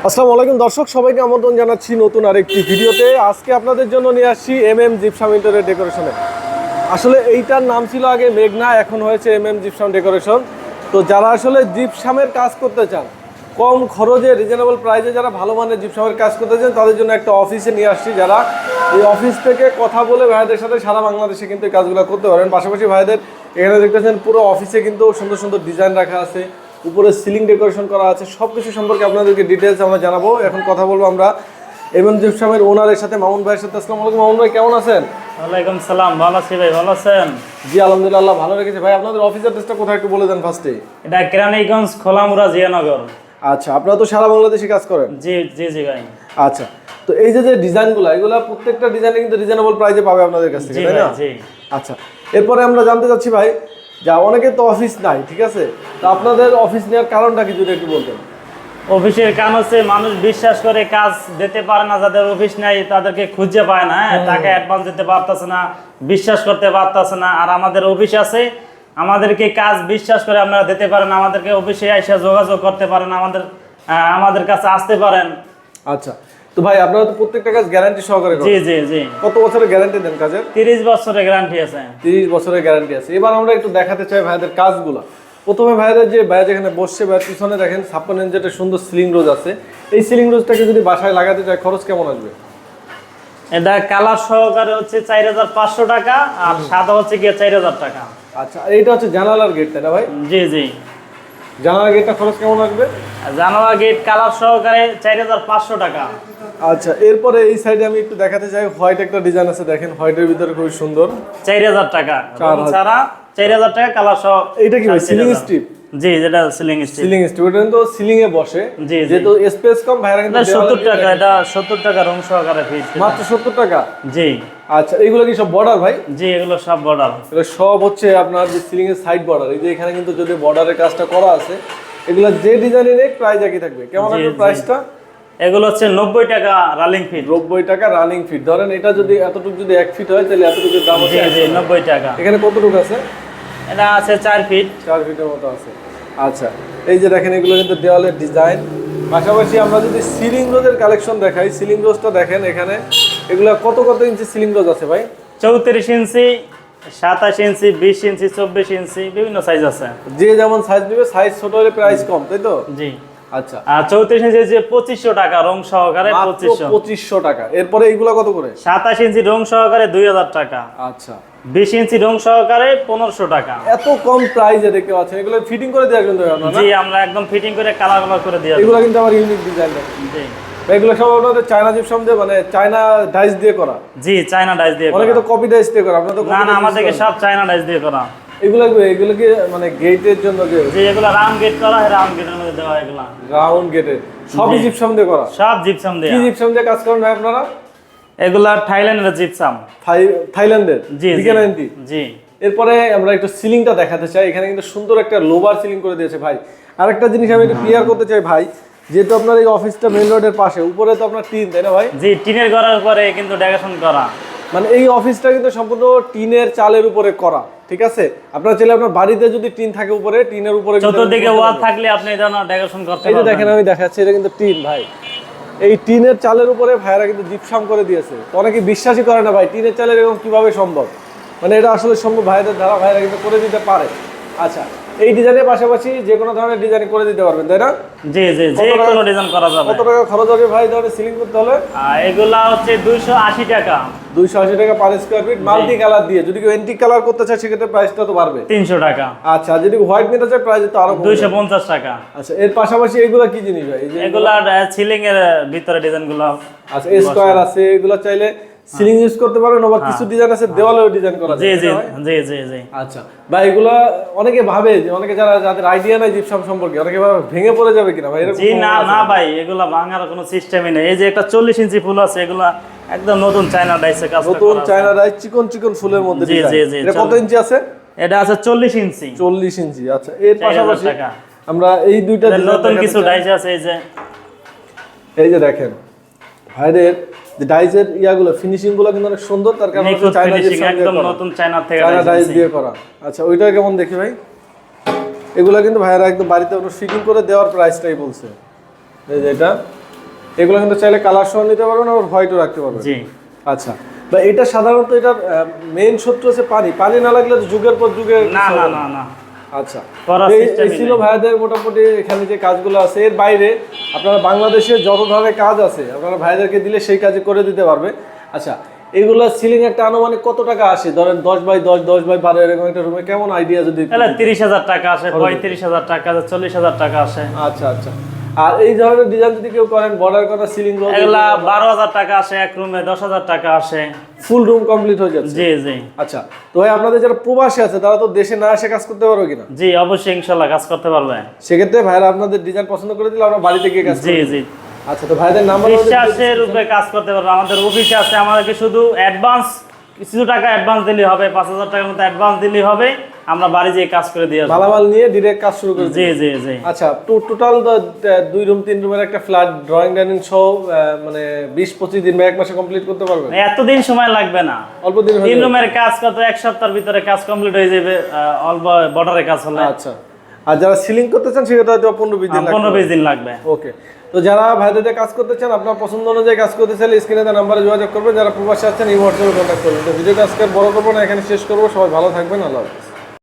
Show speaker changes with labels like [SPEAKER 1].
[SPEAKER 1] আসসালামু আলাইকুম দর্শক, সবাইকে আমন্ত্রণ জানাচ্ছি নতুন আরেকটি ভিডিওতে। আজকে আপনাদের জন্য নিয়ে আসছি জিপসাম ইন্টেরিয়র ডেকোরেশনে। আসলে এইটার নাম ছিল আগে মেঘনা, এখন হয়েছে জিপসাম ডেকোরেশন। তো যারা আসলে জিপসামের কাজ করতে চান, কম খরচে রিজনেবল প্রাইসে যারা ভালো মানের জিপসামের কাজ করতে চান, তাদের জন্য একটা অফিসে নিয়ে আসছি। যারা এই অফিস থেকে কথা বলে ভাইদের সাথে সারা বাংলাদেশে কিন্তু এই কাজগুলো করতে পারেন। পাশাপাশি ভাইদের এখানে দেখতেছেন পুরো অফিসে কিন্তু সুন্দর সুন্দর ডিজাইন রাখা আছে, উপরে সিলিং ডেকোরেশন করা আছে। সব কিছু সম্পর্কে আপনাদেরকে ডিটেলস আমরা জানাবো। এখন কথা বলবো আমরা জিপসামের ওনারের সাথে, মামুন ভাইয়ের সাথে। আসসালামু আলাইকুম মামুন ভাই, কেমন আছেন?
[SPEAKER 2] ওয়ালাইকুম সালাম, ভালো আছি ভাই, ভালো আছেন?
[SPEAKER 1] জি আলহামদুলিল্লাহ, ভালো রেখেছি ভাই। আপনাদের অফিস অ্যাড্রেসটা কোথায় একটু বলে দেন ফার্স্টে।
[SPEAKER 2] এটা কেরানীগঞ্জ খোলামুড়া জিয়ানগর।
[SPEAKER 1] আচ্ছা, আপনারা তো সারা বাংলাদেশে কাজ করেন?
[SPEAKER 2] জি জি জি ভাই।
[SPEAKER 1] আচ্ছা, তো এই যে ডিজাইনগুলো, এগুলো প্রত্যেকটা ডিজাইনে কিন্তু রিজনেবল প্রাইসে পাবে আপনাদের কাছ থেকে, তাই না?
[SPEAKER 2] জি।
[SPEAKER 1] আচ্ছা, এরপরে আমরা জানতে চাচ্ছি ভাই, যা অনেকে তো অফিস নাই, ঠিক আছে, তো আপনাদের অফিস নেওয়ার কারণটা কি যদি একটু বলতেন।
[SPEAKER 2] অফিসের কাম হচ্ছে মানুষ বিশ্বাস করে কাজ দিতে পারে না, যাদের অফিস নাই তাদেরকে খুঁজে পায় না, টাকা অ্যাডভান্স দিতে পারতেছে না, বিশ্বাস করতে পারতেছে না। আর আমাদের অফিস আছে, আমাদেরকে কাজ বিশ্বাস করে আপনারা দিতে পারেন, আমাদেরকে অফিসে এসে যোগাযোগ করতে পারেন, আমাদের কাছে আসতে পারেন।
[SPEAKER 1] আচ্ছা, তো ভাই আপনারা তো প্রত্যেকটা কাজ গ্যারান্টি সহকারে করেন?
[SPEAKER 2] জি জি জি।
[SPEAKER 1] কত বছরের গ্যারান্টি দেন কাজের?
[SPEAKER 2] 30 বছরের গ্যারান্টি আছে।
[SPEAKER 1] 30 বছরের গ্যারান্টি আছে। এবার আমরা একটু দেখাতে চাই ভাইদের কাজগুলো। প্রথমে ভাইদের যে ভাই যেখানে বসছে, ভাইয়ের পিছনে দেখেন 56 ইঞ্চি একটা সুন্দর সিলিং রোজ আছে। এই সিলিং রোজটাকে যদি বাসায় লাগাতে চাই, খরচ কেমন আসবে?
[SPEAKER 2] এটা কালার সহকারে হচ্ছে 4500 টাকা, আর সাদা হচ্ছে গিয়ে 4000 টাকা।
[SPEAKER 1] আচ্ছা, এইটা হচ্ছে জানালার গেট, তাই না ভাই?
[SPEAKER 2] জি জি।
[SPEAKER 1] জানালার গেটটা খরচ কেমন আসবে?
[SPEAKER 2] জানালা গেট কালার সহকারে 4500 টাকা।
[SPEAKER 1] আচ্ছা, এরপরে এই সাইডে আমি একটু দেখাতে চাই, হোয়াইট একটা ডিজাইন আছে, দেখেন হোয়াইটের ভিতরে খুব সুন্দর।
[SPEAKER 2] 4000 টাকা ছাড়া, 4000 টাকা কালার সহ।
[SPEAKER 1] এটা কি ভাই, সিলিং স্ট্রিপ?
[SPEAKER 2] জি, যেটা সিলিং স্ট্রিপ।
[SPEAKER 1] সিলিং স্ট্রিপ, এটা কিন্তু সিলিং এ বসে।
[SPEAKER 2] জি,
[SPEAKER 1] যেহেতু স্পেস কম, ভাইরা কিন্তু
[SPEAKER 2] 70 টাকা, এটা 70 টাকা রং সহকারে ফিট।
[SPEAKER 1] মাত্র 70 টাকা?
[SPEAKER 2] জি।
[SPEAKER 1] আচ্ছা, এইগুলো কি সব বর্ডার ভাই?
[SPEAKER 2] জি, এগুলো সব বর্ডার।
[SPEAKER 1] এগুলো সব হচ্ছে আপনার যে সিলিং এর সাইড বর্ডার। এই যে এখানে কিন্তু যদি বর্ডারের কাজটা করা আছে, এগুলো যে ডিজাইনের নেই প্রাইস একই থাকবে। কেমন আসবে প্রাইসটা?
[SPEAKER 2] এগুলো হচ্ছে 90 টাকা রানিং ফিট।
[SPEAKER 1] 90 টাকা রানিং ফিট। ধরেন এটা যদি এতটুকু যদি 1 ফিট হয়, তাহলে এতটুকু দাম হচ্ছে
[SPEAKER 2] 90 টাকা।
[SPEAKER 1] এখানে কতটুকু আছে?
[SPEAKER 2] এটা আছে 4 ফিট।
[SPEAKER 1] 4 ফিটের মতো আছে। আচ্ছা, এই যে দেখেন এগুলো কিন্তু দেওয়ালের ডিজাইন। পাশাপাশি আমরা যদি সিলিং রোজের কালেকশন দেখাই, সিলিং রোজটা দেখেন এখানে, এগুলো কত কত ইঞ্চি সিলিং রোজ আছে ভাই?
[SPEAKER 2] 34 ইঞ্চি, 27 ইঞ্চি, 20 ইঞ্চি, 24 ইঞ্চি, বিভিন্ন সাইজ আছে।
[SPEAKER 1] যে যেমন সাইজ নেবে, সাইজ ছোট হলে প্রাইস কম, তাই তো?
[SPEAKER 2] জি।
[SPEAKER 1] আচ্ছা,
[SPEAKER 2] আর 34 ইঞ্চি যে 2500 টাকা রং সহকারে,
[SPEAKER 1] 2500 টাকা। এরপরে এইগুলো কত করে?
[SPEAKER 2] 27 ইঞ্চি রং সহকারে 2000 টাকা।
[SPEAKER 1] আচ্ছা,
[SPEAKER 2] 20 ইঞ্চি রং সহকারে 1500 টাকা।
[SPEAKER 1] এত কম প্রাইসে দেখতে পাচ্ছেন। এগুলো ফিটিং করে দেওয়া কিন্তু আপনারা?
[SPEAKER 2] জি, আমরা একদম ফিটিং করে কালার করে দেওয়া।
[SPEAKER 1] এগুলো কিন্তু আমার ইউনিক ডিজাইন।
[SPEAKER 2] জি,
[SPEAKER 1] এগুলো সব আপনাদের চায়না জিপসাম দিয়ে, মানে চায়না ডাইস দিয়ে করা?
[SPEAKER 2] জি, চায়না ডাইস দিয়ে করা।
[SPEAKER 1] অনেকে তো কপি ডাইস দিয়ে করা, আপনারা তো?
[SPEAKER 2] না না, আমাদেরকে সব চায়না ডাইস দিয়ে করা।
[SPEAKER 1] এগুলো কি মানে গেটের জন্য?
[SPEAKER 2] জি, এগুলো রাউন্ড গেট করা হয়, রাউন্ড গেটের মধ্যে দেওয়া এগুলা।
[SPEAKER 1] রাউন্ড গেটে সবই জিপসাম দিয়ে করা?
[SPEAKER 2] সব জিপসাম দিয়ে।
[SPEAKER 1] কি জিপসাম দিয়ে কাজ করেন ভাই আপনারা?
[SPEAKER 2] এগুলা থাইল্যান্ডের জিপসাম।
[SPEAKER 1] থাইল্যান্ডের?
[SPEAKER 2] জি
[SPEAKER 1] DK90?
[SPEAKER 2] জি।
[SPEAKER 1] এরপরে আমরা একটু সিলিংটা দেখাতে চাই। এখানে কিন্তু সুন্দর একটা লোভার সিলিং করে দিয়েছে ভাই। আরেকটা জিনিস আমি একটু ক্লিয়ার করতে চাই ভাই, যেহেতু আপনার এই অফিসটা মেইন রোডের পাশে, উপরে তো আপনার টিন, তাই না ভাই?
[SPEAKER 2] জি, টিনের ঘরের উপরে কিন্তু ডেকোরেশন করা।
[SPEAKER 1] মানে এই অফিসটা কিন্তু সম্পূর্ণ টিনের চালের উপরে করা, ঠিক আছে? আপনার চাইলে আপনার বাড়িতে যদি টিন থাকে উপরে, টিনের উপরে
[SPEAKER 2] চতুর্দিকে ওয়াল থাকলে আপনি এই ধরনের ডেকোরেশন করতে
[SPEAKER 1] এই যে
[SPEAKER 2] পারবেন।
[SPEAKER 1] দেখেন আমি দেখাচ্ছি, এটা কিন্তু টিন ভাই। এই টিনের চালের উপরে ভাইরা কিন্তু জিপসাম করে দিয়েছে। তো অনেকে বিশ্বাসই করে না ভাই, টিনের চালের এরকম কিভাবে সম্ভব। মানে এটা আসলে সম্ভব, ভাইদের দ্বারা ভাইরা কিন্তু করে দিতে পারে। আচ্ছা, এই ডিজাইনের পাশাপাশি যে কোনো ধরনের ডিজাইন করে দিতে পারবেন, তাই না?
[SPEAKER 2] জি জি, যে কোনো ডিজাইন করা যাবে।
[SPEAKER 1] কত টাকা খরচ হবে ভাই ধরনের সিলিং করতে হলে?
[SPEAKER 2] এগুলা হচ্ছে 280 টাকা।
[SPEAKER 1] 280 টাকা per square feet, multi colour দিয়ে। যদি কেউ এন্টিক কালার করতে চায়, সেক্ষেত্রে প্রাইসটা তো বাড়বে।
[SPEAKER 2] 300 টাকা।
[SPEAKER 1] আচ্ছা, যদি হোয়াইট নিতে চায়, প্রাইস তো আরো
[SPEAKER 2] 250 টাকা।
[SPEAKER 1] আচ্ছা, এর পাশাপাশি এগুলা কি জিনিস ভাই?
[SPEAKER 2] এগুলা সিলিং এর ভিতরে ডিজাইন গুলো।
[SPEAKER 1] আচ্ছা, স্কয়ার আছে, এগুলা চাইলে সিলিং ইউজ করতে পারেন, বা কিছু ডিজাইন আছে দেওয়ালেও ডিজাইন করা যায়।
[SPEAKER 2] জি জি জি জি জি।
[SPEAKER 1] আচ্ছা ভাই, এগুলা অনেকে ভাবে যে, অনেকে যাদের আইডিয়া নাই জিপসাম সম্পর্কে, অনেকে ভাবে ভেঙে পড়ে যাবে কিনা ভাই, এরকম?
[SPEAKER 2] জি না না ভাই, এগুলা ভাঙার কোনো সিস্টেমই নেই। এই যে একটা 40 ইঞ্চি ফুল আছে, এগুলা একদম নতুন চায়না ডাইসে কাজ করা।
[SPEAKER 1] নতুন চায়না ডাইস, চিকন চিকন ফুলের মধ্যে।
[SPEAKER 2] জি জি জি।
[SPEAKER 1] এটা কত ইঞ্চি আছে?
[SPEAKER 2] এটা আছে 40 ইঞ্চি।
[SPEAKER 1] 40 ইঞ্চি। আচ্ছা, এর পাশাপাশি
[SPEAKER 2] টাকা।
[SPEAKER 1] আমরা এই দুইটা
[SPEAKER 2] নতুন কিছু ডাইস আছে।
[SPEAKER 1] এই যে দেখেন ভাইদের যে ডাইসের ইয়াগুলো, ফিনিশিং গুলো কিন্তু অনেক সুন্দর। তার কারণ চায়না জিপসাম
[SPEAKER 2] একদম নতুন চায়না থেকে
[SPEAKER 1] ডাইস দিয়ে করা। আচ্ছা, ওইটা কেমন দেখি ভাই? এগুলা কিন্তু ভাইরা একদম বাড়িতে ফিটিং করে দেওয়ার প্রাইসটাই বলছে। এই যে এটা এগুলো কিন্তু চাইলে কালার সহ নিতে পারবেন, আবার হোয়াইটও রাখতে পারবেন।
[SPEAKER 2] জি।
[SPEAKER 1] আচ্ছা, বা এটা সাধারণত এটার মেইন শত্রু হচ্ছে পানি। পানি না লাগলে তো যুগের পর যুগে
[SPEAKER 2] না না না না,
[SPEAKER 1] আচ্ছা,
[SPEAKER 2] করার
[SPEAKER 1] এই
[SPEAKER 2] সিস্টেমই
[SPEAKER 1] ছিল
[SPEAKER 2] নেই।
[SPEAKER 1] ভাইদের মোটামুটি এখানে যে কাজগুলো আছে। এর বাইরে আপনারা বাংলাদেশে যত ধরনের কাজ আছে আপনারা ভাইদেরকে দিলে সেই কাজে করে দিতে পারবে। আচ্ছা, এগুলো সিলিং একটা আনুমানিক কত টাকা আসে? ধরেন 10x10 10x12 এরকম একটা রুমে কেমন আইডিয়া যদি একটু
[SPEAKER 2] তাহলে
[SPEAKER 1] দিতেন?
[SPEAKER 2] 30,000 টাকা আসে, 35,000 টাকা, 40,000 টাকা আসে।
[SPEAKER 1] আচ্ছা আচ্ছা। আর এই ধরনের ডিজাইন যদি কেউ করেন, বর্ডার করা সিলিং রোড,
[SPEAKER 2] এগুলা 12,000 টাকা আসে এক রুমে, 10,000 টাকা আসে।
[SPEAKER 1] ফুল রুম কমপ্লিট হয়ে যাচ্ছে।
[SPEAKER 2] জি জি
[SPEAKER 1] আচ্ছা, তো ভাই আপনাদের যারা প্রবাসী আছে তারা তো দেশে না এসে কাজ করতে পারবে কিনা?
[SPEAKER 2] জি, অবশ্যই ইনশাল্লাহ কাজ করতে পারবে।
[SPEAKER 1] সেক্ষেত্রে ভাইরা আপনাদের ডিজাইন পছন্দ করে দিলে আমরা বাড়িতে গিয়ে কাজ
[SPEAKER 2] জি
[SPEAKER 1] করব।
[SPEAKER 2] জি,
[SPEAKER 1] আচ্ছা, তো ভাইদের নাম্বার
[SPEAKER 2] বিশ্বাসের উপরে কাজ করতে পারবে। আমাদের অফিসে আছে, আমাদেরকে শুধু অ্যাডভান্স কিছু টাকা অ্যাডভান্স দিলেই হবে, 5,000 টাকার মতো অ্যাডভান্স দিলেই হবে, আমরা বাড়ি যেয়ে কাজ করে দিয়ে আসবো।
[SPEAKER 1] মালামাল নিয়ে ডিরেক্ট কাজ শুরু করে
[SPEAKER 2] জি
[SPEAKER 1] দিবেন।
[SPEAKER 2] জি জি।
[SPEAKER 1] আচ্ছা, টোটাল 2 রুম 3 রুমের একটা ফ্ল্যাট ড্রয়িং ডাইনিং সহ মানে 20-25 দিন বা 1 মাসে কমপ্লিট করতে পারবেন?
[SPEAKER 2] এতদিন সময় লাগবে না,
[SPEAKER 1] অল্প দিন হয়ে
[SPEAKER 2] 3
[SPEAKER 1] যাবে।
[SPEAKER 2] রুমের কাজ কত 1 সপ্তাহের ভিতরে কাজ কমপ্লিট হয়ে যাবে, অল্প বর্ডারে কাজ হলে।
[SPEAKER 1] আচ্ছা, আর যারা সিলিং করতে চান সেক্ষেত্রে হয়তো 15-20 দিন লাগবে।
[SPEAKER 2] 15-20 দিন লাগবে।
[SPEAKER 1] ওকে, তো যারা ভাইদের দিয়ে কাজ করতে চান, আপনার পছন্দ অনুযায়ী কাজ করতে চাইলে স্ক্রিনে দেওয়া নাম্বারে যোগাযোগ করবেন। যারা প্রবাসী আছেন এই হোয়াটসঅ্যাপে কন্ট্যাক্ট করবেন। তো ভিডিওটা আজকে আর বড় করবো না, এখানে শেষ করবো। সবাই ভালো থাকবেন, আল্লাহ হাফেজ।